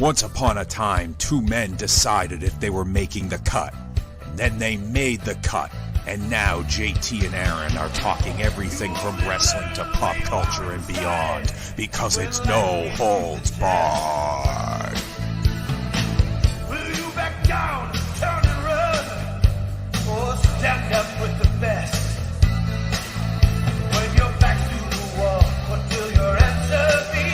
Once upon a time, two men decided if they were making the cut. Then they made the cut. And now JT and Aaron are talking everything from wrestling to pop culture and beyond, because it's no holds barred. Will you back down, turn and run, or stand up with the best? When you're back to the wall, what will your answer be?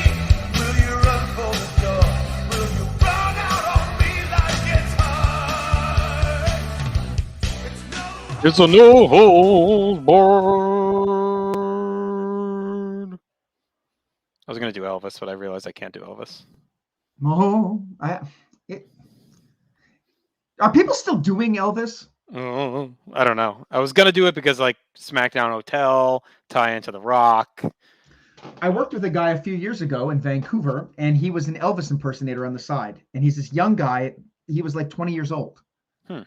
Will you run for the door? Will you run out on me like it's hard? It's a no holds barred. I was gonna do Elvis, but I realized I can't do Elvis. Are people still doing Elvis? I don't know. I was gonna do it because like SmackDown Hotel, tie into The Rock. I worked with a guy a few years ago in Vancouver, and he was an Elvis impersonator on the side. And he's this young guy. He was like 20 years old.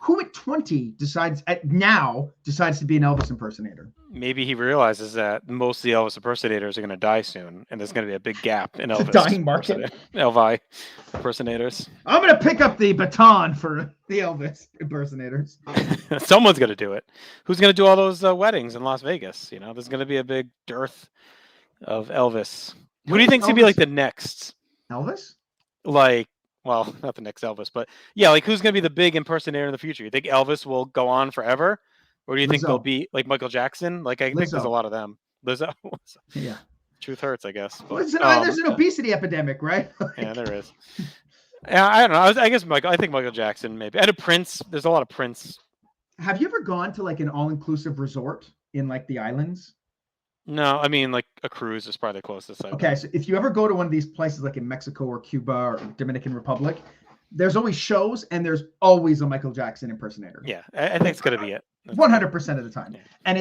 Who at 20 decides to be an Elvis impersonator? Maybe he realizes that most of the Elvis impersonators are going to die soon, and there's going to be a big gap in Elvis. Dying market. Elvi impersonators. I'm going to pick up the baton for the Elvis impersonators. Someone's going to do it. Who's going to do all those weddings in Las Vegas? You know, there's going to be a big dearth of Elvis. Who do you think's going to be like the next? Elvis? Like, well, not the next Elvis, but yeah, like who's going to be the big impersonator in the future? You think Elvis will go on forever? Or do you think they'll be like Michael Jackson? Like, I think there's a lot of them. Lizzo. Yeah. Truth hurts, I guess. But, there's an obesity epidemic, right? Yeah, there is. Yeah, I don't know. I guess I think Michael Jackson maybe. And a Prince. There's a lot of Prince. Have you ever gone to like an all-inclusive resort in like the islands? No, I mean like a cruise is probably the closest. Okay, so if you ever go to one of these places like in Mexico or Cuba or Dominican Republic, there's always shows and there's always a Michael Jackson impersonator. Yeah, I think it's going to be it. 100% of the time. Yeah. And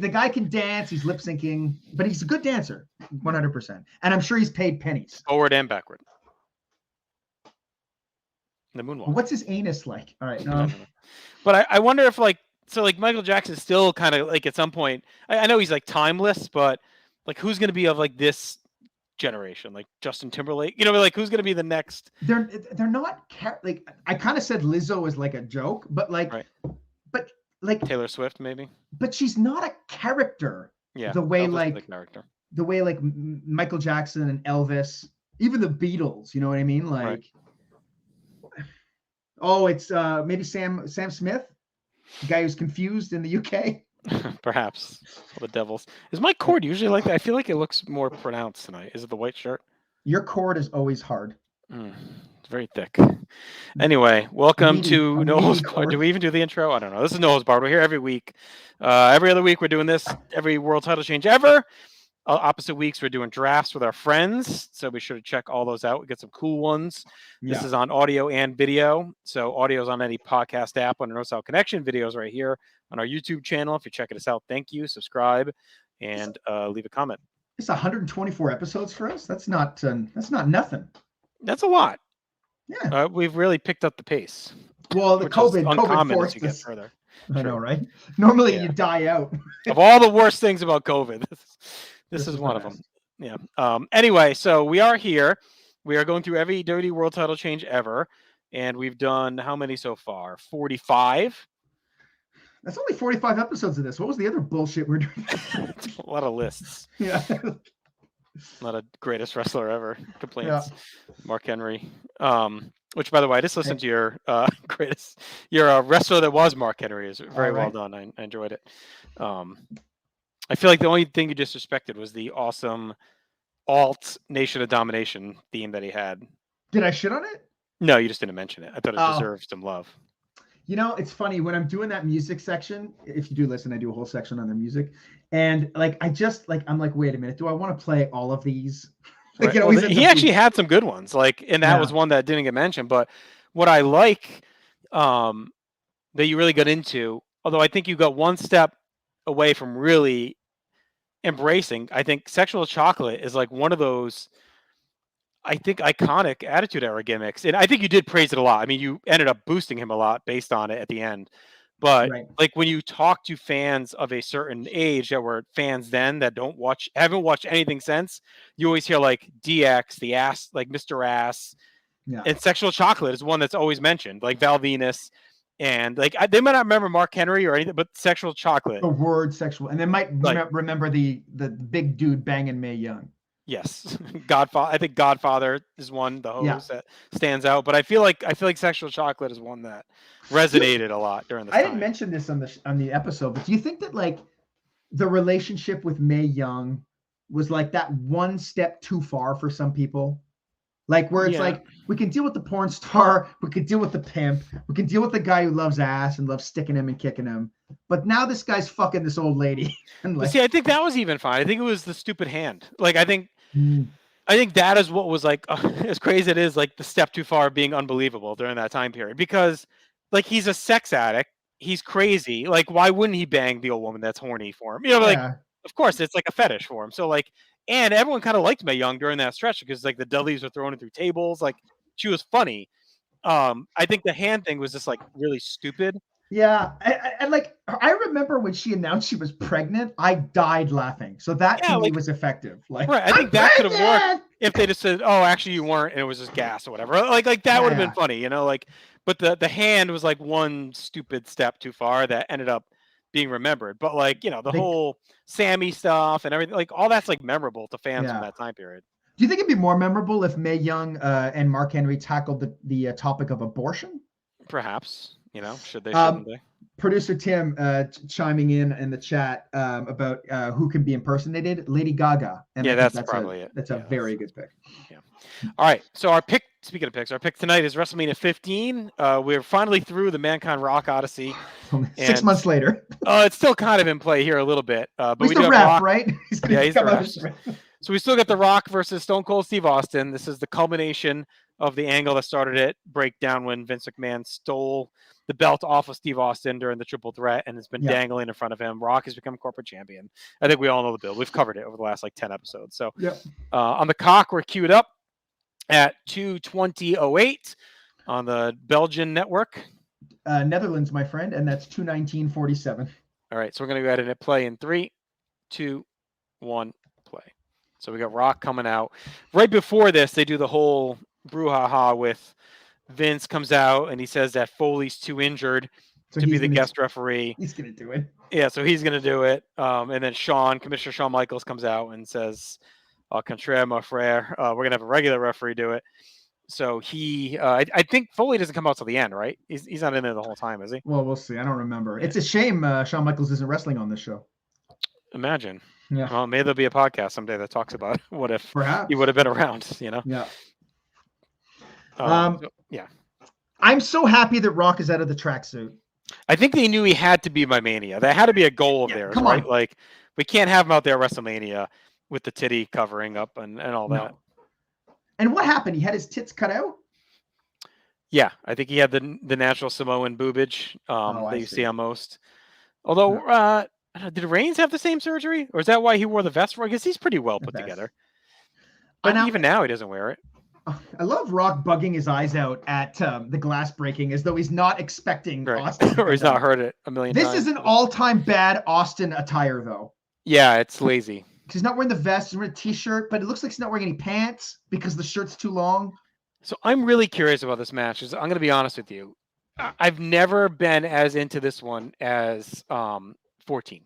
the guy can dance, he's lip syncing, but he's a good dancer, 100%. And I'm sure he's paid pennies. Forward and backward. The moonwalk. What's his anus like? All right. But I wonder if like Michael Jackson's still kind of like at some point, I know he's like timeless, but like who's going to be of like this generation, like Justin Timberlake, you know, like who's going to be the next? They're not like, I kind of said Lizzo is like a joke, but like, right. But like Taylor Swift maybe, but she's not a character. Yeah, the way the way like Michael Jackson and Elvis, even the Beatles, you know what I mean? Like, right. Oh, it's maybe Sam Smith, the guy who's confused in the UK. Perhaps the Devils. Is my cord usually like that? I feel like it looks more pronounced tonight. Is it the white shirt? Your cord is always hard. It's very thick. Anyway, welcome to No Holds Barred. Do we even do the intro? I don't know. This is No Holds Barred. We're here every week. Every other week we're doing this. Every world title change ever. Opposite weeks we're doing drafts with our friends. So be sure to check all those out. We get some cool ones. Yeah. This is on audio and video. So audio is on any podcast app under No Cell Connection. Videos right here on our YouTube channel. If you're checking us out, thank you. Subscribe and leave a comment. It's 124 episodes for us. That's not nothing. That's a lot. Yeah, we've really picked up the pace. Well, the COVID forced us. Further. I know, right? Normally you die out. Of all the worst things about COVID, this is one of them. Yeah. Anyway, so we are here. We are going through every WWE World Title change ever, and we've done how many so far? 45. That's only 45 episodes of this. What was the other bullshit we're doing? A lot of lists. Yeah. Not a greatest wrestler ever complaints. Yeah. Mark Henry. Which, by the way, I just listened to your greatest. Your wrestler that was Mark Henry is very well done. I enjoyed it. I feel like the only thing you disrespected was the awesome alt Nation of Domination theme that he had. Did I shit on it? No, you just didn't mention it. I thought it deserved some love. You know, it's funny when I'm doing that music section. If you do listen, I do a whole section on their music, and like I'm like, wait a minute, do I want to play all of these? Like, right. Well, he actually had some good ones, like, and that was one that didn't get mentioned. But what I like that you really got into, although I think you got one step away from really embracing, I think Sexual Chocolate is like one of those, I think, iconic Attitude Era gimmicks. And I think you did praise it a lot. I mean, you ended up boosting him a lot based on it at the end. But like when you talk to fans of a certain age that were fans then that haven't watched anything since, you always hear like DX, the ass, like Mr. Ass, Yeah. And Sexual Chocolate is one that's always mentioned, like Val Venus, and like they might not remember Mark Henry or anything, but Sexual Chocolate. The word sexual, and they might Like- remember the big dude banging Mae Young. Yes, Godfather. I think Godfather is one, the hose that stands out. But I feel like Sexual Chocolate is one that resonated a lot during this I time. didn't mention this on the episode, but do you think that like the relationship with Mae Young was like that one step too far for some people? Like where it's like, we can deal with the porn star, we can deal with the pimp, we can deal with the guy who loves ass and loves sticking him and kicking him. But now this guy's fucking this old lady. And like, See, I think that was even fine. I think it was the stupid hand. Like I think that is what was like as crazy as it is, like the step too far being unbelievable during that time period. Because like he's a sex addict, he's crazy. Like why wouldn't he bang the old woman that's horny for him? You know, like of course it's like a fetish for him. So like, and everyone kind of liked Mae Young during that stretch because like the Dudleys were throwing it through tables. Like she was funny. I think the hand thing was just like really stupid. Yeah, and like I remember when she announced she was pregnant, I died laughing. So that to me was effective. Like, right, I think that could have worked if they just said, "Oh, actually, you weren't," and it was just gas or whatever. Like that would have been funny, you know. Like, but the hand was like one stupid step too far that ended up being remembered. But like, you know, the whole Sammy stuff and everything, like all that's like memorable to fans from that time period. Do you think it'd be more memorable if Mae Young and Mark Henry tackled the topic of abortion? Perhaps. You know, should they, shouldn't they? Producer Tim chiming in the chat about who can be impersonated. Lady Gaga. And that's probably it. That's a very good pick. Yeah. All right. So our pick, speaking of picks, our pick tonight is WrestleMania 15. We're finally through the Mankind Rock Odyssey. 6 months later. It's still kind of in play here a little bit. But he's the ref, right? He's the ref. So we still got The Rock versus Stone Cold Steve Austin. This is the culmination of the angle that started it, breakdown when Vince McMahon stole the belt off of Steve Austin during the triple threat and it's been dangling in front of him. Rock has become corporate champion. I think we all know the build. We've covered it over the last like 10 episodes. So on the cock, we're queued up at 2:20:08 on the Belgian network. Netherlands, my friend, and that's 2:19:47. All right, so we're going to go ahead and hit play in 3, 2, 1, play. So we got Rock coming out. Right before this, they do the whole brouhaha with Vince comes out and he says that Foley's too injured to be the guest referee. He's going to do it. Yeah, so he's going to do it. And then Commissioner Shawn Michaels comes out and says, contraire, mon frère, we're going to have a regular referee do it. So I think Foley doesn't come out till the end, right? He's not in there the whole time, is he? Well, we'll see. I don't remember. It's a shame Shawn Michaels isn't wrestling on this show. Imagine. Yeah. Well, maybe there'll be a podcast someday that talks about what if Perhaps he would have been around, you know? Yeah. Yeah. I'm so happy that Rock is out of the tracksuit. I think they knew he had to be by Mania. That had to be a goal of theirs, right? On. Like, we can't have him out there at WrestleMania with the titty covering up and all that. And what happened? He had his tits cut out? Yeah, I think he had the natural Samoan boobage that you see on most. Although, did Reigns have the same surgery? Or is that why he wore the vest? I guess he's pretty well put together. But even now, he doesn't wear it. I love Rock bugging his eyes out at the glass breaking as though he's not expecting Austin. Or he's not heard it a million times. This is an all-time bad Austin attire, though. Yeah, it's lazy. He's not wearing the vest. He's wearing a T-shirt, but it looks like he's not wearing any pants because the shirt's too long. So I'm really curious about this match. I'm going to be honest with you. I've never been as into this one as 14.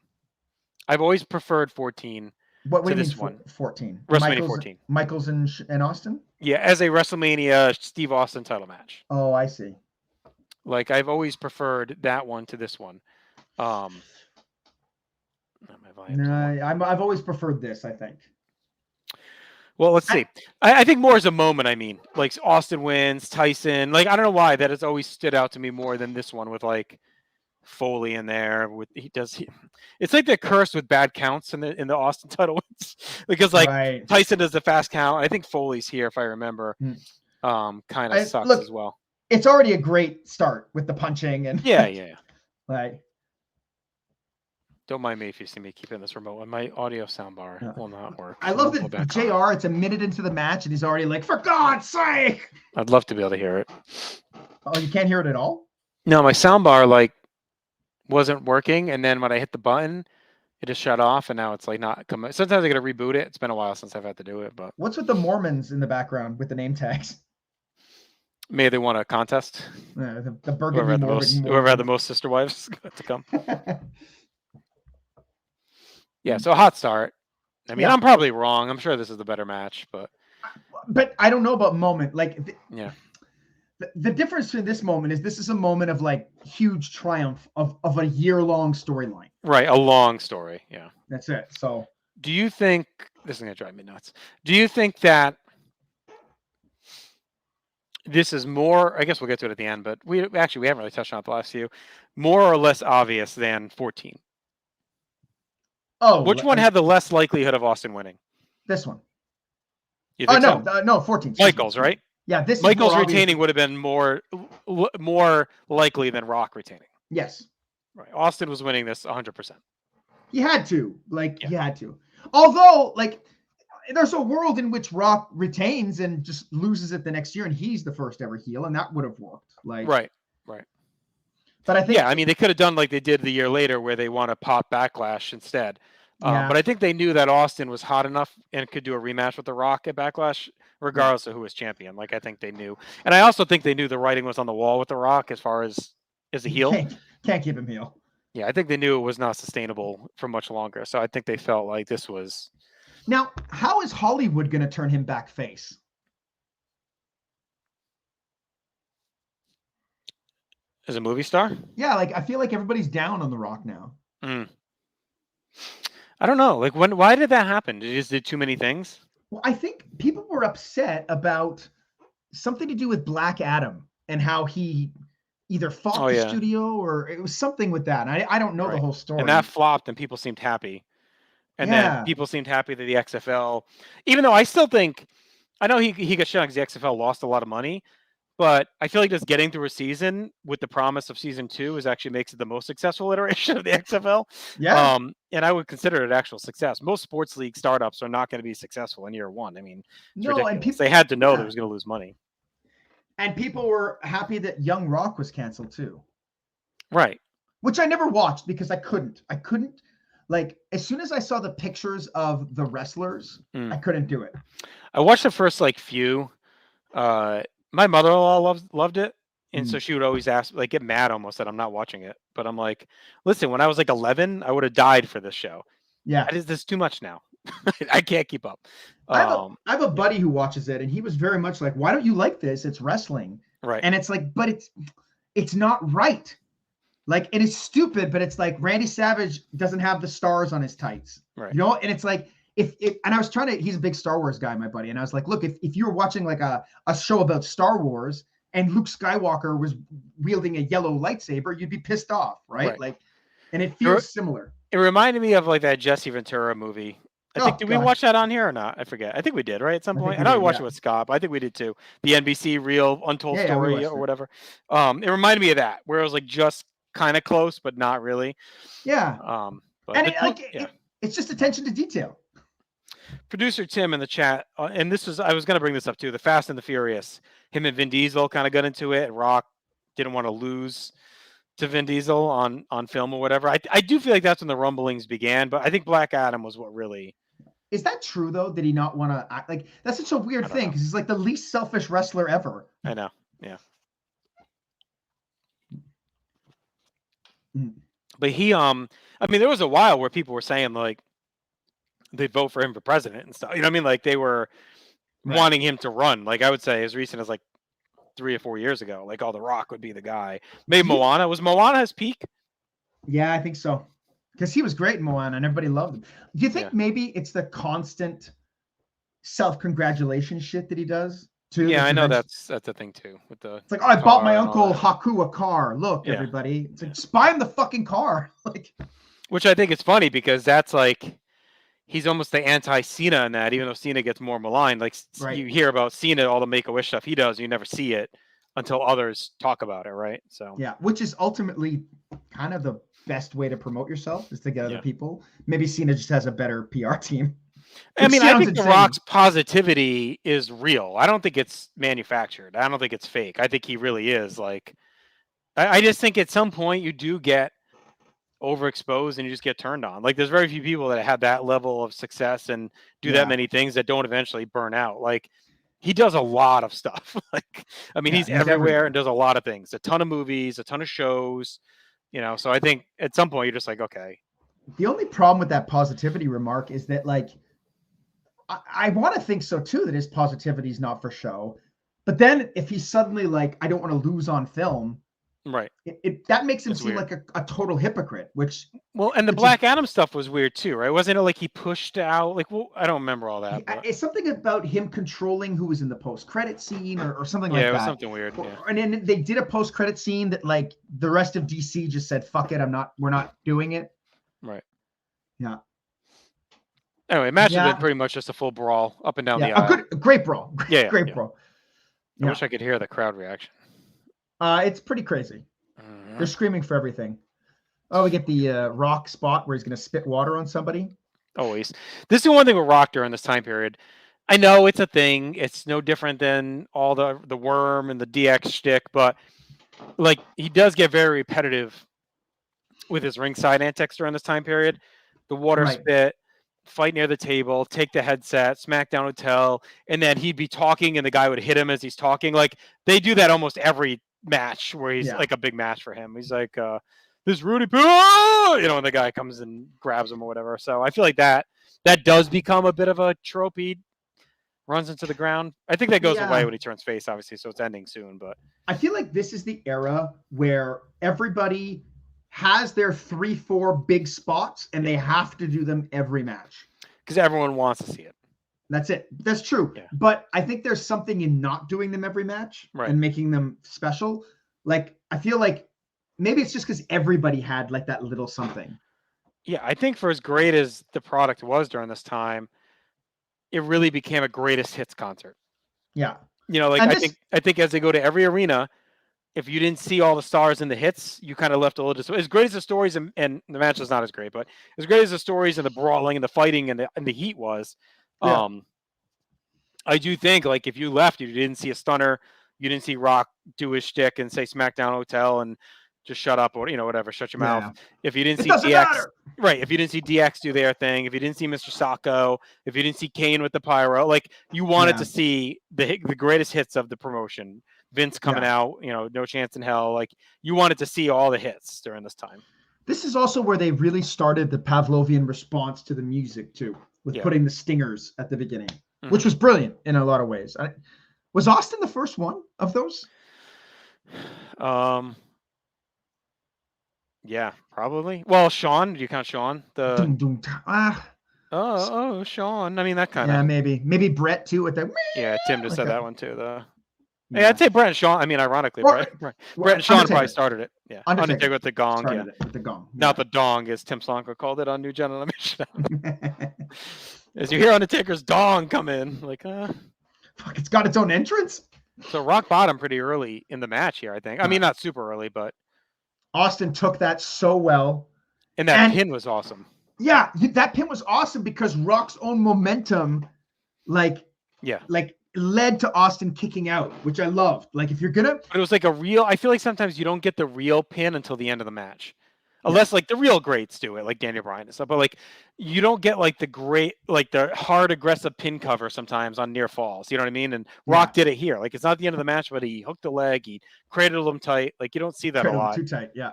I've always preferred 14. What do you mean 14? WrestleMania 14. Michaels and Austin? Yeah, as a WrestleMania Steve Austin title match. Oh, I see. Like, I've always preferred that one to this one. I've always preferred this, I think. Well, let's see. I think more as a moment, I mean. Like, Austin wins, Tyson. Like, I don't know why. That has always stood out to me more than this one with, like, Foley in there. It's like they're cursed with bad counts in the Austin title wins. Because, like, Tyson does the fast count. I think Foley's here, if I remember. Kind of sucks as well. It's already a great start with the punching. And Yeah. Like, don't mind me if you see me keeping this remote. My audio soundbar will not work. I love that JR, it's a minute into the match, and he's already like, for God's sake! I'd love to be able to hear it. Oh, you can't hear it at all? No, my soundbar, like, wasn't working, and then when I hit the button, it just shut off, and now it's, like, not coming. Sometimes I got to reboot it. It's been a while since I've had to do it, but... What's with the Mormons in the background with the name tags? Maybe they won a contest. The Burgundy Whoever had the most sister wives got to come. Yeah, so a hot start. I mean, I'm probably wrong. I'm sure this is the better match, but I don't know about moment. Like, yeah. The difference in this moment is this is a moment of like huge triumph of a year-long storyline. Right, a long story. Yeah. That's it. So, do you think this is going to drive me nuts? Do you think that this is more, I guess we'll get to it at the end, but we haven't really touched on it the last few, more or less obvious than 14? Oh, which one had the less likelihood of Austin winning? This one. You think no, so? No, 14. Michaels, right? Yeah, this Michaels retaining would have been more likely than Rock retaining. Yes. Right. Austin was winning this 100%. He had to. He had to. Although, there's a world in which Rock retains and just loses it the next year, and he's the first ever heel, and that would have worked. Right. But I think, I mean, they could have done like they did the year later, where they want to pop Backlash instead. But I think they knew that Austin was hot enough and could do a rematch with The Rock at Backlash, regardless of who was champion. I think they knew, and I also think they knew the writing was on the wall with The Rock as far as a heel. Can't keep him heel. Yeah, I think they knew it was not sustainable for much longer. So I think they felt like this was. Now, how is Hollywood going to turn him back face? As a movie star? Yeah, I feel like everybody's down on The Rock now. I don't know. Why did that happen? Did he just did too many things? Well, I think people were upset about something to do with Black Adam and how he either fought the studio or it was something with that. I don't know the whole story. And that flopped and people seemed happy. And then people seemed happy that the XFL, even though I still think, I know he got shut because the XFL lost a lot of money, but I feel like just getting through a season with the promise of season 2 actually makes it the most successful iteration of the XFL. Yeah. And I would consider it an actual success. Most sports league startups are not going to be successful in year 1. I mean, it's ridiculous. And they had to know they was going to lose money. And people were happy that Young Rock was canceled too. Right. Which I never watched because I couldn't. As soon as I saw the pictures of the wrestlers, I couldn't do it. I watched the first few. My mother-in-law loved it, and so she would always ask, get mad almost that I'm not watching it. But I'm like, listen, when I was 11, I would have died for this show. Yeah, this is too much now. I can't keep up. I have a buddy who watches it, and he was very much like, "Why don't you like this? It's wrestling." Right. And it's but it's not right. It is stupid, but it's Randy Savage doesn't have the stars on his tights. Right. And it's and I was trying to, he's a big Star Wars guy, my buddy. And I was like, look, if you were watching a show about Star Wars and Luke Skywalker was wielding a yellow lightsaber, you'd be pissed off. Right. And it feels similar. It reminded me of that Jesse Ventura movie. I think, did we watch that on here or not? I forget. I think we did, right? At some point. I know we watched it with Scott, but I think we did too. The NBC Real Untold Story or whatever. It reminded me of that, where it was just kind of close, but not really. Yeah. But and it's just attention to detail. Producer Tim in the chat, and I was going to bring this up too. The Fast and the Furious, him and Vin Diesel kind of got into it. And Rock didn't want to lose to Vin Diesel on film or whatever. I do feel like that's when the rumblings began, but I think Black Adam was what really. Is that true though? Did he not want to act that's such a weird thing because he's the least selfish wrestler ever. I know. Yeah. But he, I mean, there was a while where people were saying they'd vote for him for president and stuff. You know what I mean? They were wanting him to run. I would say as recent as 3 or 4 years ago, The Rock would be the guy. Maybe Moana. Was Moana his peak? Yeah, I think so. Because he was great in Moana and everybody loved him. Do you think maybe it's the constant self-congratulation shit that he does? Too? Yeah, I know that's a thing too. It's I bought my uncle Haku a car. Look, everybody. It's just buy him the fucking car. Which I think is funny because that's he's almost the anti-Cena in that, even though Cena gets more maligned. You hear about Cena, all the Make-A-Wish stuff he does, you never see it until others talk about it, right? So yeah, which is ultimately kind of the best way to promote yourself is to get other people. Maybe Cena just has a better PR team. I mean, I think The Rock's positivity is real. I don't think it's manufactured. I don't think it's fake. I think he really is. I just think at some point you do get overexposed and you just get turned on. There's very few people that have that level of success and do that many things that don't eventually burn out. he does a lot of stuff. Like, I mean, Yeah, he's he's everywhere everywhere. and does a lot of things, a ton of movies, a ton of shows, you know. So I think at some point you're just like, okay. The only problem with that positivity remark is that, like, I want to think so too, that his positivity is not for show. But then if he's suddenly like, I don't want to lose on film, Right. that makes him It's seem weird. like a total hypocrite, which Well, and the which is Black Adam stuff was weird too, right? Wasn't it like he pushed out? Like, well, I don't remember all that, but it's something about him controlling who was in the post-credit scene or something yeah, like it was that. something weird. Yeah. And then they did a post-credit scene that, like, the rest of DC just said, "Fuck it, we're not doing it." Right. Yeah. Anyway, match has Yeah. been pretty much just a full brawl up and down the Yeah. aisle. A great brawl. Yeah, Great yeah. brawl. I Yeah. wish I could hear the crowd reaction. It's pretty crazy. They're screaming for everything. Oh, we get the Rock spot where he's going to spit water on somebody. Always. This is one thing with Rock during this time period. I know it's a thing. It's no different than all the worm and the DX shtick, but like he does get very repetitive with his ringside antics during this time period. The water Right. spit, fight near the table, take the headset, SmackDown Hotel, and then he'd be talking and the guy would hit him as he's talking. Like they do that almost every match where he's like a big match for him. He's like, this Rudy Poo, you know, when the guy comes and grabs him or whatever. So I feel like that does become a bit of a trope. He runs into the ground. I think that goes away when he turns face, obviously, so it's ending soon. But I feel like this is the era where everybody has their 3-4 big spots and they have to do them every match. Because everyone wants to see it. That's it. That's true. Yeah. But I think there's something in not doing them every match and making them special. Like, I feel like maybe it's just because everybody had like that little something. Yeah, I think for as great as the product was during this time, it really became a greatest hits concert. Yeah. You know, like I think as they go to every arena, if you didn't see all the stars in the hits, you kind of left a little as great as the stories and the match was not as great, but as great as the stories and the brawling and the fighting and the heat was, I do think like if you left, you didn't see a stunner, you didn't see Rock do his shtick and say SmackDown Hotel and just shut up or whatever, shut your mouth. If you didn't see DX, if you didn't see DX do their thing, if you didn't see Mr. Sacco, if you didn't see Kane with the pyro, like you wanted to see the greatest hits of the promotion. Vince coming out, no chance in hell. Like you wanted to see all the hits during this time. This is also where they really started the Pavlovian response to the music too, with putting the stingers at the beginning, which was brilliant in a lot of ways. Was Austin the first one of those? Yeah, probably. Well, Sean, do you count Sean? Sean. I mean, that kind of. Yeah, maybe Brett too with the. Yeah, Tim just said that one too. Yeah, I'd say Brett and Sean. I mean, ironically, Brett and Sean probably started it. Yeah, Undertaker with the gong. Yeah, with the gong. Not the dong, as Tim Slonka called it on New Gen Elimination. As you hear Undertaker's dong come in, like, fuck, it's got its own entrance. So rock bottom pretty early in the match here, I think. I mean, not super early, but Austin took that so well, and that pin was awesome. Yeah, that pin was awesome because Rock's own momentum, like led to Austin kicking out, which I loved. Like if you're gonna, but it was like I feel like sometimes you don't get the real pin until the end of the match, unless like the real greats do it, like Daniel Bryan and stuff. But like you don't get like the hard aggressive pin cover sometimes on near falls. You know what I mean? And Rock did it here. Like it's not the end of the match, but he hooked a leg, he cradled him tight. Like you don't see that a lot. Too tight, yeah.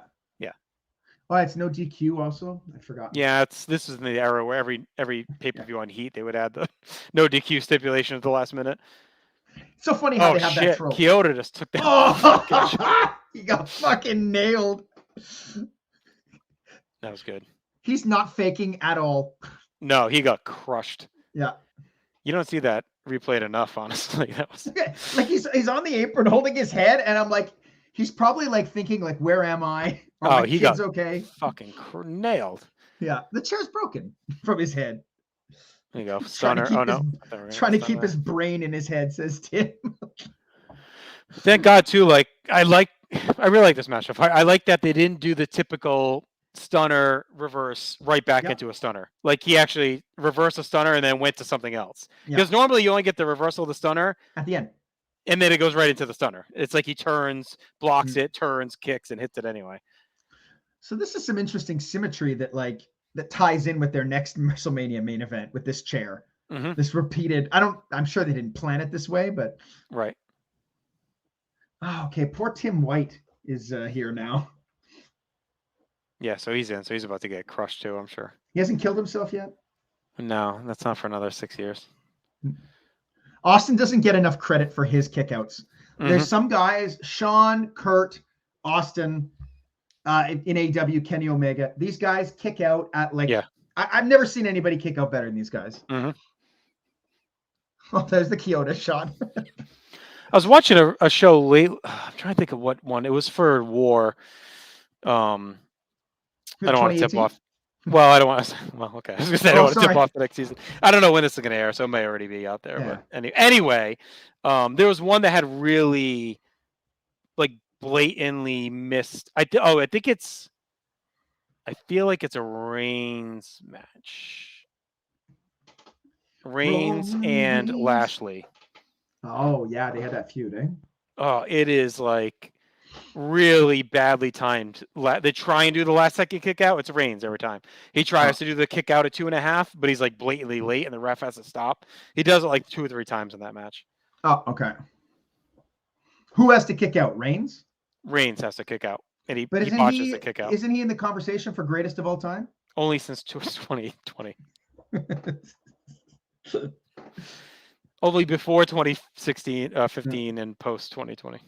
Oh, it's no DQ also? I forgot. Yeah, this is in the era where every pay-per-view on Heat, they would add the no DQ stipulation at the last minute. It's so funny how they have that trope. Kyoto just took that. Oh, he got fucking nailed. That was good. He's not faking at all. No, he got crushed. Yeah. You don't see that replayed enough, honestly. That was like he's on the apron holding his head, and I'm like, he's probably like thinking like, where am I? He got okay. Fucking nailed. Yeah, the chair's broken from his head. There you go. Stunner. Trying to keep his brain in his head, says Tim. Thank God too. Like I really like this matchup. I like that they didn't do the typical stunner reverse right back into a stunner. Like he actually reversed a stunner and then went to something else. Because normally you only get the reversal of the stunner at the end. And then it goes right into the stunner. It's like he turns, blocks it, turns, kicks, and hits it anyway. So this is some interesting symmetry that ties in with their next WrestleMania main event with this chair. Mm-hmm. This repeated. I'm sure they didn't plan it this way, but Right. oh, okay. Poor Tim White is here now. Yeah, so he's in. So he's about to get crushed too, I'm sure. He hasn't killed himself yet. No, that's not for another 6 years. Austin doesn't get enough credit for his kickouts. Mm-hmm. There's some guys, Sean, Kurt, Austin, in AEW, Kenny Omega. These guys kick out at like. Yeah. I've never seen anybody kick out better than these guys. Mm-hmm. Oh, there's the Kyoto shot. I was watching a show late. I'm trying to think of what one. It was for War. I don't want to tip off. Well, I don't want to. Well, okay. I was going to say I don't want to tip off the next season. I don't know when this is going to air, so it may already be out there. Yeah. But anyway, there was one that had really like blatantly missed. I think it's. I feel like it's a Reigns match. Reigns and Lashley. Oh yeah, they had that feud, eh? Oh, it is like really badly timed. They try and do the last second kick out. It's Reigns every time. He tries to do the kick out at 2.5, but he's like blatantly late and the ref has to stop. He does it like 2 or 3 times in that match. Oh, okay. Who has to kick out? Reigns? Reigns has to kick out. And he But botches the kick out. Isn't he in the conversation for greatest of all time? Only since 2020. Only before 2016, 15, and post 2020.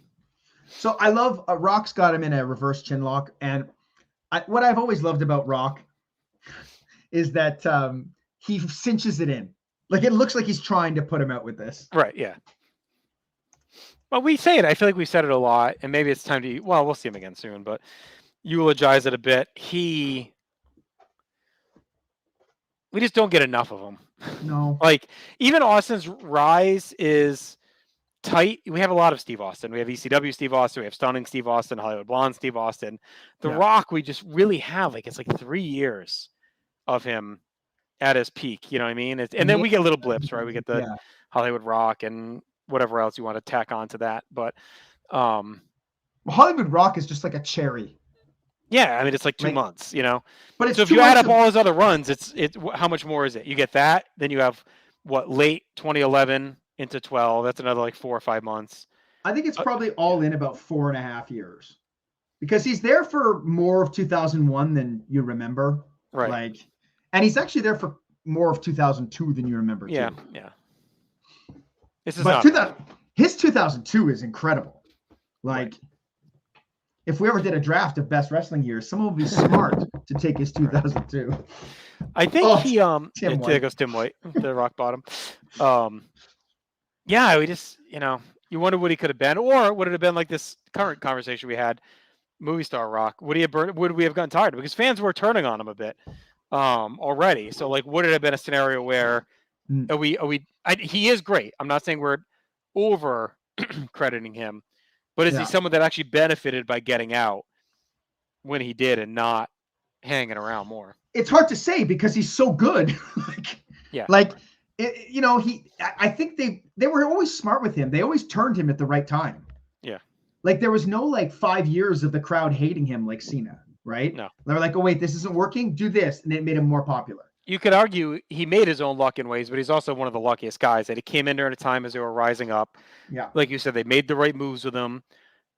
So I love Rock's got him in a reverse chin lock, and what I've always loved about Rock is that he cinches it in. Like it looks like he's trying to put him out with this. Right. Yeah. Well, we say it. I feel like we said it a lot, and maybe it's time to. Well, we'll see him again soon, but eulogize it a bit. We just don't get enough of him. No. Like even Austin's rise is tight. We have a lot of Steve Austin. We have ECW Steve Austin. We have Stunning Steve Austin, Hollywood Blonde Steve Austin. The Rock, we just really have it's like 3 years of him at his peak. You know what I mean? And then we get little blips, right? We get the Hollywood Rock and whatever else you want to tack onto that. But Hollywood Rock is just like a cherry. Yeah, I mean it's like 2 months, you know. But it's so if you add up all his other runs, it's how much more is it? You get that, then you have late 2011 into 12. That's another like 4 or 5 months. I think it's probably all in about 4.5 years, because he's there for more of 2001 than you remember. Right. Like, and he's actually there for more of 2002 than you remember. Yeah, too. yeah. This is but his 2002 is incredible. Like. Right. If we ever did a draft of best wrestling years, someone would be smart to take his 2002. I think there goes Tim White, the rock bottom. Yeah, we just, you wonder what he could have been, or would it have been like this current conversation we had, movie star Rock? Would we have gotten tired? Because fans were turning on him a bit already. So like, would it have been a scenario where he is great. I'm not saying we're over crediting him. But is he someone that actually benefited by getting out when he did and not hanging around more? It's hard to say because he's so good. I think they were always smart with him. They always turned him at the right time. Yeah. Like there was no 5 years of the crowd hating him like Cena, right? No. They were like, oh wait, this isn't working. Do this, and it made him more popular. You could argue he made his own luck in ways, but he's also one of the luckiest guys that he came in during a time as they were rising up. Yeah. Like you said, they made the right moves with him.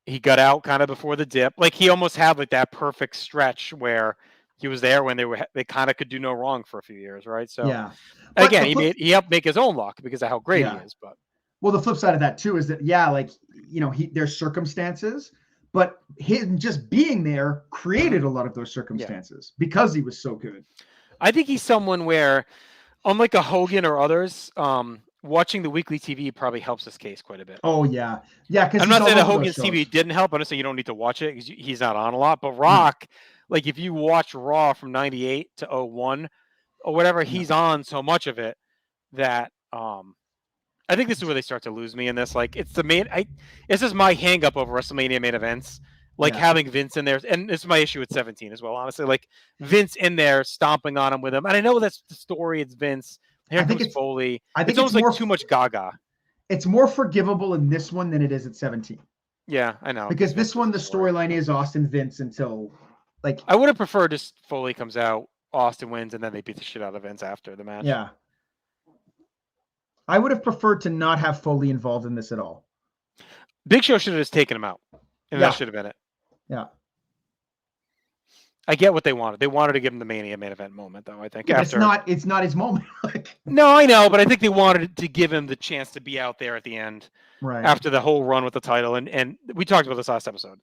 He got out kind of before the dip. Like he almost had like that perfect stretch where he was there when they kind of could do no wrong for a few years, right? So again, he helped make his own luck because of how great he is. But well, the flip side of that too is that there's circumstances, but him just being there created a lot of those circumstances because he was so good. I think he's someone where, unlike a Hogan or others, watching the weekly TV probably helps his case quite a bit. Oh yeah, yeah. Because I'm not saying that Hogan's TV didn't help. I'm not saying you don't need to watch it because he's not on a lot. But Rock, like if you watch Raw from '98 to 01 or whatever, he's on so much of it that I think this is where they start to lose me in this. Like it's the main. This is my hang up over WrestleMania main events. Like having Vince in there, and this is my issue with 17 as well. Honestly, like Vince in there stomping on him with him, and I know that's the story. It's Vince. Here comes Foley. I think it's almost like too much Gaga. It's more forgivable in this one than it is at 17. Yeah, I know. Because this one, the storyline is Austin Vince until I would have preferred just Foley comes out, Austin wins, and then they beat the shit out of Vince after the match. Yeah. I would have preferred to not have Foley involved in this at all. Big Show should have just taken him out, and that should have been it. Yeah. I get what they wanted. They wanted to give him the Mania main event moment, though. I think It's not his moment. No, I know, but I think they wanted to give him the chance to be out there at the end, right after the whole run with the title. And we talked about this last episode.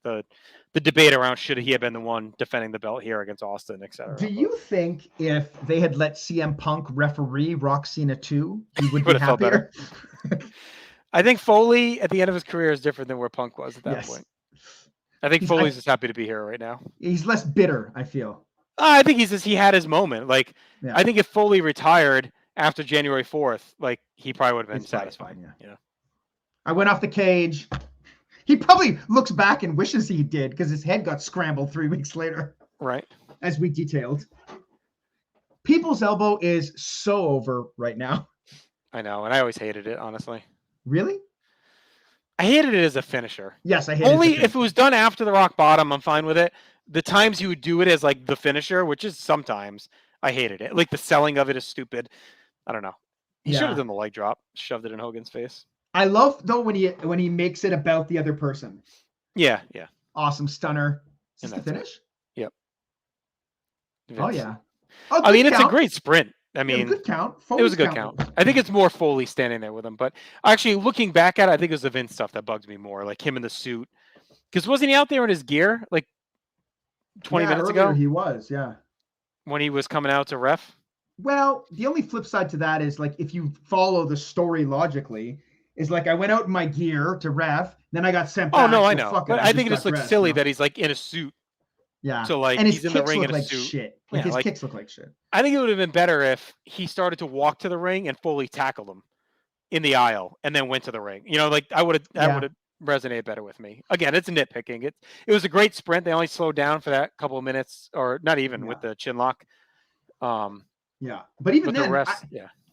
The debate around should he have been the one defending the belt here against Austin, etc. Do you think if they had let CM Punk referee Rock Cena 2, he would be have felt happier? I think Foley at the end of his career is different than where Punk was at that point. I think Foley's just happy to be here right now. He's less bitter, I feel. I think he had his moment. Like, Yeah. I think if Foley retired after January 4th, like, he probably would have been satisfied. Yeah. I went off the cage. He probably looks back and wishes he did because his head got scrambled 3 weeks later. Right. As we detailed. People's Elbow is so over right now. I know, and I always hated it, honestly. Really? I hated it as a finisher. Yes, I hated it. Only if it was done after the rock bottom, I'm fine with it. The times you would do it as like the finisher, which is sometimes, I hated it. Like the selling of it is stupid. I don't know. He should have done the leg drop, shoved it in Hogan's face. I love though when he makes it about the other person. Yeah. Awesome stunner. Is this the finish? Yep. Oh yeah. I mean, it's a great sprint. I mean, good count. It was a good count. I think it's more Foley standing there with him, but actually looking back at it, I think it was the Vince stuff that bugs me more, like him in the suit. Because wasn't he out there in his gear like 20 minutes ago? He was, yeah. When he was coming out to ref? Well, the only flip side to that is like if you follow the story logically, is like I went out in my gear to ref, then I got sent back. Oh no, I know. But I think it just looks silly that he's like in a suit. Yeah. So like and his he's in the ring in a like suit. Shit. Like his kicks look like shit. I think it would have been better if he started to walk to the ring and Foley tackled him in the aisle and then went to the ring. You know, like that would have resonated better with me. Again, it's nitpicking. It was a great sprint. They only slowed down for that couple of minutes, or not even with the chin lock. Yeah. But even then, the rest,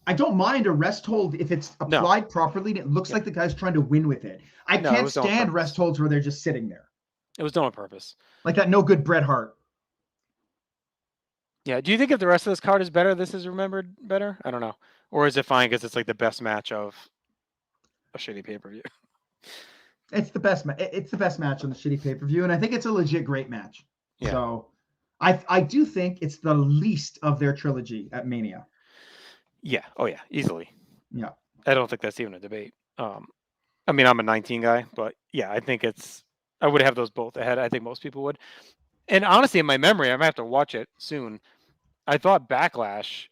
I don't mind a rest hold if it's applied properly and it looks like the guy's trying to win with it. I can't stand rest holds where they're just sitting there. It was done on purpose. Like that no good Bret Hart. Yeah. Do you think if the rest of this card is better, this is remembered better? I don't know. Or is it fine because it's like the best match of a shitty pay-per-view? It's the best it's the best match on the shitty pay-per-view, and I think it's a legit great match. Yeah. So I do think it's the least of their trilogy at Mania. Yeah. Oh yeah. Easily. Yeah. I don't think that's even a debate. I mean, I'm a 19 guy, but yeah, I think I would have those both ahead. I think most people would. And honestly, in my memory, I might have to watch it soon. I thought Backlash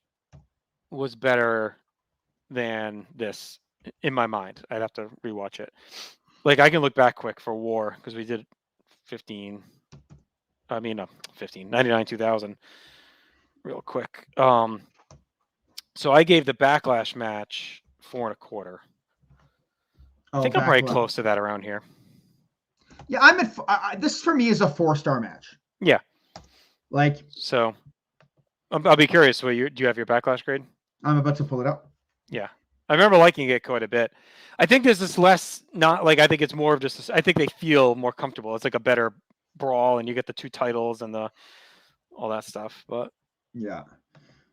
was better than this in my mind. I'd have to rewatch it. Like I can look back quick for War because we did 99, 2000 real quick. So I gave the Backlash match 4.25. I think I'm probably close to that around here. Yeah, I'm at. This for me is a 4-star match. Yeah. Like. So, I'll be curious. Do you have your Backlash grade? I'm about to pull it up. Yeah, I remember liking it quite a bit. I think there's this less, not like I think it's more of just. I think they feel more comfortable. It's like a better brawl, and you get the 2 titles and all that stuff. But yeah.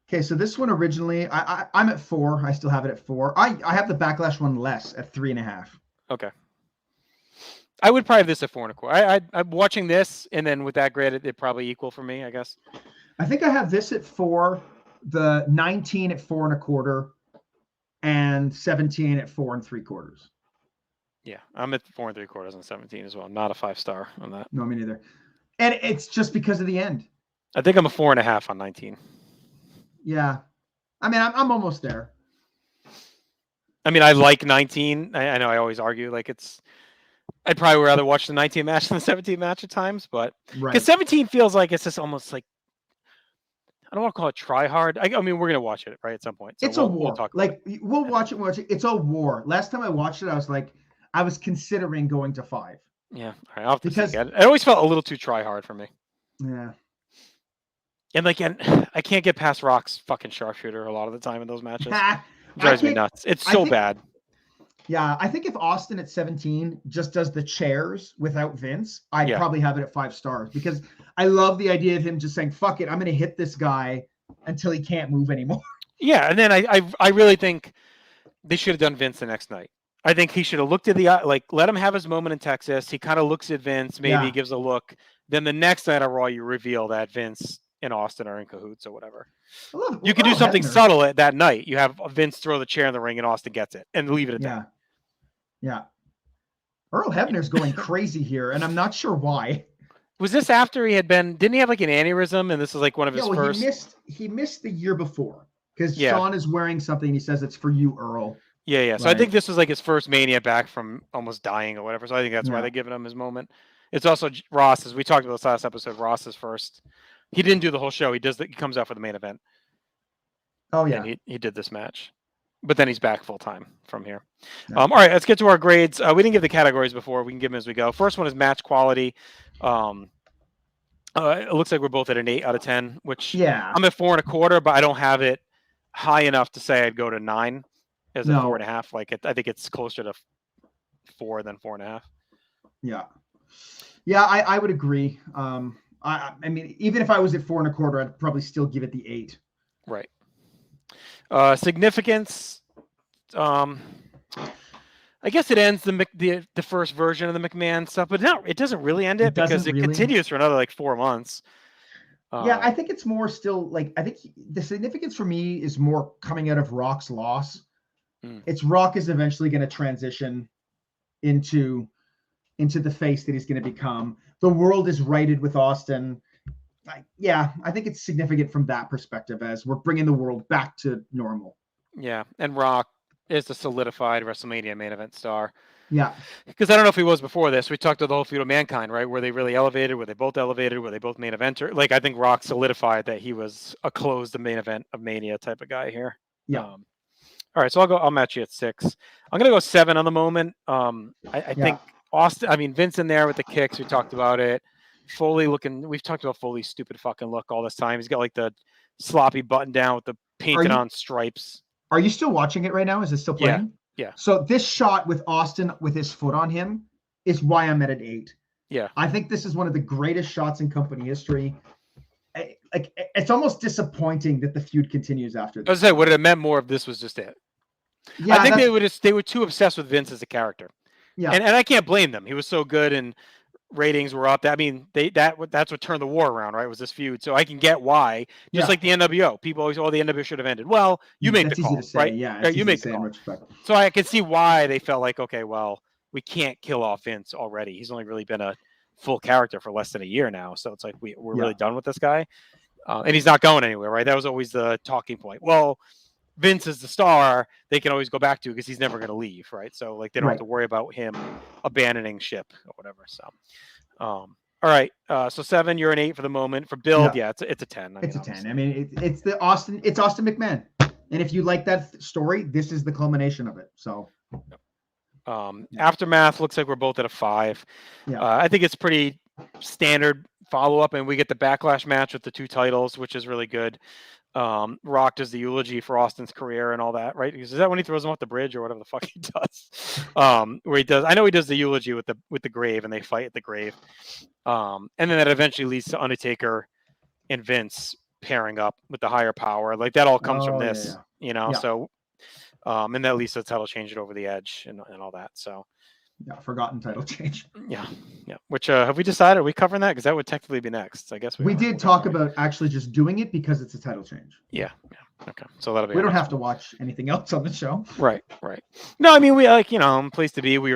Okay, so this one originally, I'm at 4. I still have it at 4. I have the Backlash one less at 3.5. Okay. I would probably have this at 4.25. I'm watching this, and then with that grade, it probably equal for me, I guess. I think I have this at 4, the 19 at 4.25, and 17 at 4.75. Yeah, I'm at 4.75 and 17 as well. Not a 5-star on that. No, me neither. And it's just because of the end. I think I'm a 4.5 on 19. Yeah, I mean, I'm almost there. I mean, I like 19. I know I always argue like I'd probably rather watch the 19 match than the 17 match at times, but because 17 feels like it's just almost like I don't want to call it try hard. I mean, we're gonna watch it right at some point. So it's a war. We'll watch it. It's a war. Last time I watched it, I was considering going to 5. Yeah, all right, I'll have to see it always felt a little too try hard for me. Yeah. And I can't get past Rock's fucking sharpshooter a lot of the time in those matches. It drives me nuts. It's so bad. Yeah, I think if Austin at 17 just does the chairs without Vince, I'd probably have it at 5 stars because I love the idea of him just saying, fuck it, I'm going to hit this guy until he can't move anymore. Yeah, and then I really think they should have done Vince the next night. I think he should have looked at let him have his moment in Texas. He kind of looks at Vince, maybe gives a look. Then the next night on Raw, you reveal that Vince and Austin are in cahoots or whatever. You can do something subtle at that night. You have Vince throw the chair in the ring and Austin gets it and leave it at that. Yeah. Earl Hebner's going crazy here, and I'm not sure why. Was this after he had been? Didn't he have like an aneurysm? And this is like one of his first. He missed the year before because Shawn is wearing something. He says it's for you, Earl. Yeah. So I think this was like his first Mania back from almost dying or whatever. So I think that's why they're giving him his moment. It's also Ross, as we talked about this last episode. Ross's first. He didn't do the whole show. He comes out for the main event. Oh yeah. And he did this match, but then he's back full time from here. Yeah. All right, let's get to our grades. We didn't give the categories before. We can give them as we go. First one is match quality. It looks like we're both at an 8 out of 10, which I'm at 4.25, but I don't have it high enough to say I'd go to 9 as a 4.5. Like I think it's closer to 4 than 4.5. Yeah, I would agree. I mean, even if I was at 4.25, I'd probably still give it the 8. Right. Significance. I guess it ends the first version of the McMahon stuff, but no, it doesn't really end it because it continues for another like 4 months. I think it's more still like I think the significance for me is more coming out of Rock's loss. It's Rock is eventually going to transition into the face that he's going to become. The world is righted with Austin. I think it's significant from that perspective as we're bringing the world back to normal. Yeah, and Rock is the solidified WrestleMania main event star. Yeah. Because I don't know if he was before this. We talked about the whole feud of Mankind, right? Were they really elevated? Were they both elevated? Were they both main eventer? Like, I think Rock solidified that he was a close the main event of Mania type of guy here. Yeah. All right, so I'll match you at 6. I'm going to go 7 on the moment. I think Vince in there with the kicks. We talked about it. Foley looking, we've talked about Foley's stupid fucking look all this time. He's got like the sloppy button down with the painted on stripes. Are you still watching it right now? Is it still playing? Yeah. So this shot with Austin with his foot on him is why I'm at an 8. Yeah. I think this is one of the greatest shots in company history. It's almost disappointing that the feud continues after this. I was saying, would it have meant more if this was just it? Yeah, I think they were too obsessed with Vince as a character. Yeah. And I can't blame them. He was so good and ratings were up. I mean, that's what turned the war around, right? Was this feud? So I can get why. Just like the NWO, people always, the NWO should have ended. Well, you make the call, right? Yeah, you make the call. So I can see why they felt like, okay, well, we can't kill off Vince already. He's only really been a full character for less than a year now. So it's like we're really done with this guy, and he's not going anywhere, right? That was always the talking point. Well, Vince is the star. They can always go back to because he's never going to leave, right? So like they don't have to worry about him abandoning ship or whatever. So, all right. So 7, you're an 8 for the moment. For build, it's a 10. It's a 10. I mean, it's Austin McMahon, and if you like that story, this is the culmination of it. So, Aftermath looks like we're both at a 5. I think it's pretty standard follow up, and we get the Backlash match with the 2 titles, which is really good. Rock does the eulogy for Austin's career and all that, right? Because is that when he throws him off the bridge or whatever the fuck he does? Where he does, I know he does the eulogy with the grave and they fight at the grave. And then that eventually leads to Undertaker and Vince pairing up with the higher power. Like that all comes from this, you know? So, and that leads to the title change it over the edge and all that. So, forgotten title change. Yeah. Which have we decided? Are we covering that? Because that would technically be next. I guess we did talk about actually just doing it because it's a title change. Yeah. Okay. So that'll be. We don't have to watch anything else on the show. Right. No, I mean we place to be. We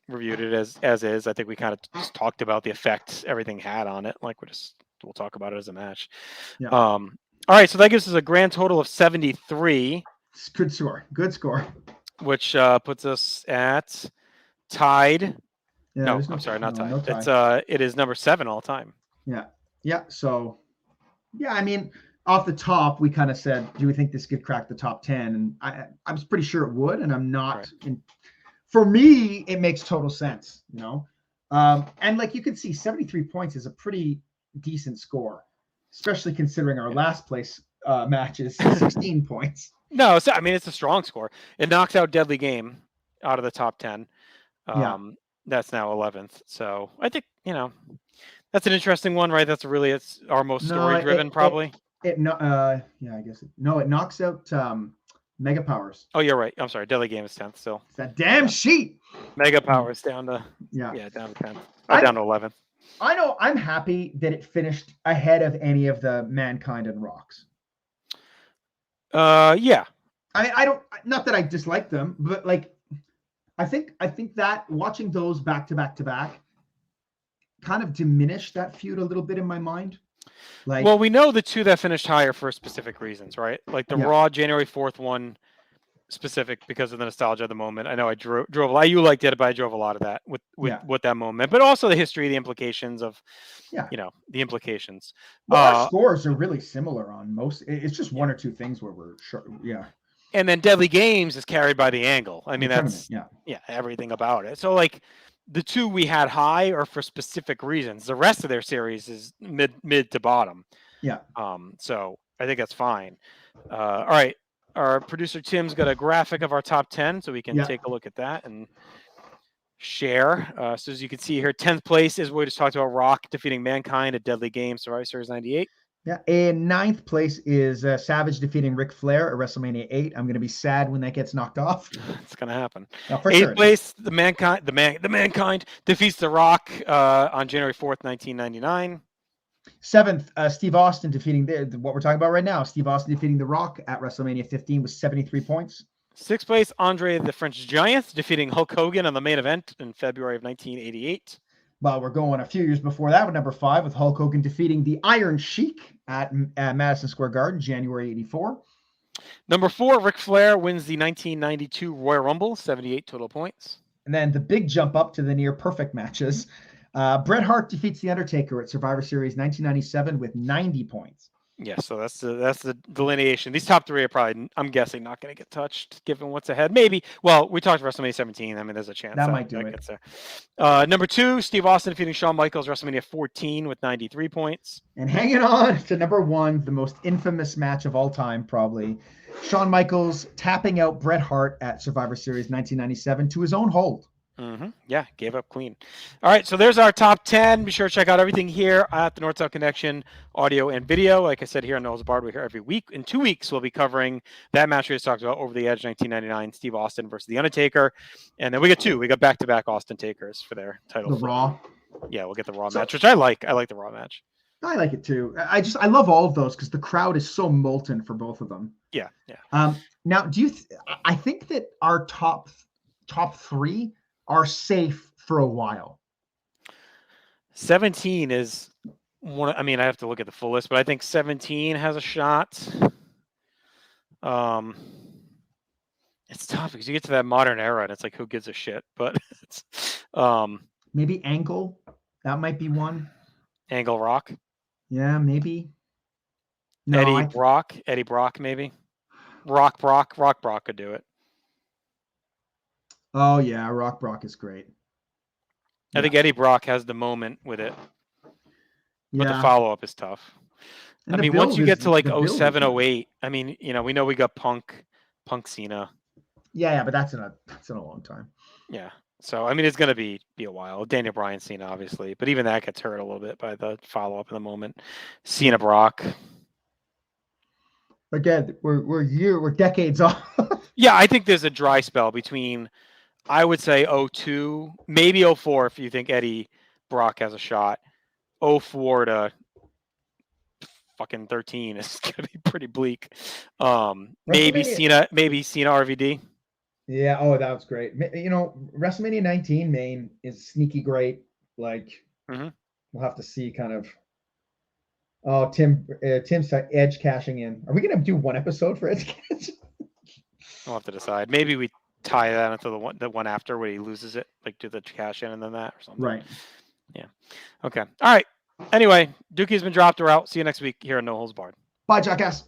reviewed it as is. I think we kind of just talked about the effect everything had on it. Like we'll talk about it as a match. Yeah. All right. So that gives us a grand total of 73. Good score. Which puts us at. Tied. I'm sorry, not tied. It's it is number 7 all time. Yeah. So, I mean, off the top, we kind of said, do we think this could crack the top 10? And I was pretty sure it would, and I'm not. Right. For me, it makes total sense, you know. And like you can see, 73 points is a pretty decent score, especially considering our last place match is 16 points. No, I mean it's a strong score. It knocks out Deadly Game out of the top 10. That's now 11th. So I think, that's an interesting one, right? It's our most story driven, probably. I guess it knocks out Mega Powers. Oh, you're right. I'm sorry. Deadly Game is 10th still. It's that damn sheet. Mega Powers down to Yeah. down to 10th. I- Down to 11th. I know. I'm happy that it finished ahead of any of the Mankind and Rocks. Yeah. I don't. Not that I dislike them, but like, I think that watching those back to back kind of diminished that feud a little bit in my mind. Like, Well, we know the two that finished higher for specific reasons, right? Like the Yeah. Raw January 4th one, specific because of the nostalgia of the moment. I know I drove a lot. You liked it, but I drove a lot of that with Yeah. that moment, but also the history, the implications of, Yeah. the implications. well, our scores are really similar on most. It's just one or two things where we're sure. Yeah. And then Deadly Games is carried by the angle. I mean, The that's tournament, everything about it. So like the two we had high are for specific reasons. The rest of their series is mid to bottom. Yeah. So I think that's fine. All right. Our producer Tim's got a graphic of our top 10, so we can take a look at that and share. So as you can see here, 10th place is what we just talked about, Rock defeating Mankind at Deadly Games, Survivor Series 98. Yeah. And 9th place is Savage defeating Ric Flair at WrestleMania 8. I'm going to be sad when that gets knocked off. It's going to happen. No, for 8th sure. place, the Mankind defeats The Rock on January 4th, 1999. 7th, Steve Austin defeating what we're talking about right now. Steve Austin defeating The Rock at WrestleMania 15 with 73 points. 6th place, Andre the French Giant defeating Hulk Hogan on the main event in February of 1988. Well, we're going a few years before that with number 5 with Hulk Hogan defeating the Iron Sheik at Madison Square Garden, January 84. Number 4, Ric Flair wins the 1992 Royal Rumble, 78 total points. And then the big jump up to the near perfect matches. Bret Hart defeats The Undertaker at Survivor Series 1997 with 90 points. Yeah, so that's the delineation. These top 3 are probably, I'm guessing, not going to get touched given what's ahead. Maybe. Well, we talked WrestleMania 17. I mean, there's a chance that might do it. Gets there. Number 2, Steve Austin defeating Shawn Michaels, WrestleMania 14 with 93 points. And hanging on to number 1, the most infamous match of all time, probably. Shawn Michaels tapping out Bret Hart at Survivor Series 1997 to his own hold. Yeah, gave up clean. All right, so there's our top 10. Be sure to check out everything here at the North South Connection, audio and video. Like I said, here on Noah's Bar, we're here every week. In 2 weeks, we'll be covering that match we just talked about, Over the Edge 1999, Steve Austin versus The Undertaker. And then we got 2. We got back-to-back Austin Takers for their title. The Raw. Yeah, we'll get the Raw match, which I like. I like the Raw match. I like it too. I love all of those because the crowd is so molten for both of them. Yeah. Now, do you? I think that our top 3 are safe for a while. 17 is one. I mean, I have to look at the full list, but I think 17 has a shot. It's tough because you get to that modern era and it's like, who gives a shit? But it's, maybe Angle. That might be one. Angle Rock. Yeah, maybe. No, Eddie Brock, maybe. Rock Brock could do it. Oh yeah, Rock Brock is great. I think Eddie Brock has the moment with it. But the follow-up is tough. And I mean, once you get to like 07, 08, I mean, we know we got Punk Cena. Yeah, but that's in a long time. Yeah. So, I mean, it's going to be a while. Daniel Bryan Cena, obviously. But even that gets hurt a little bit by the follow-up in the moment. Cena Brock. Again, we're decades off. Yeah, I think there's a dry spell between, I would say 02, maybe 04 if you think Eddie Brock has a shot. 04 to fucking 13 is going to be pretty bleak. Maybe Cena RVD. Yeah. Oh, that was great. WrestleMania 19 main is sneaky great. Like, we'll have to see kind of. Oh, Tim's Edge cashing in. Are we gonna do one episode for Edge cash? We'll have to decide. Maybe we tie that into the one after where he loses it, like do the cash in and then that or something. Right. Yeah. Okay. All right. Anyway, Dookie's been dropped. We're out. See you next week here on No Holds Barred. Bye, Jackass.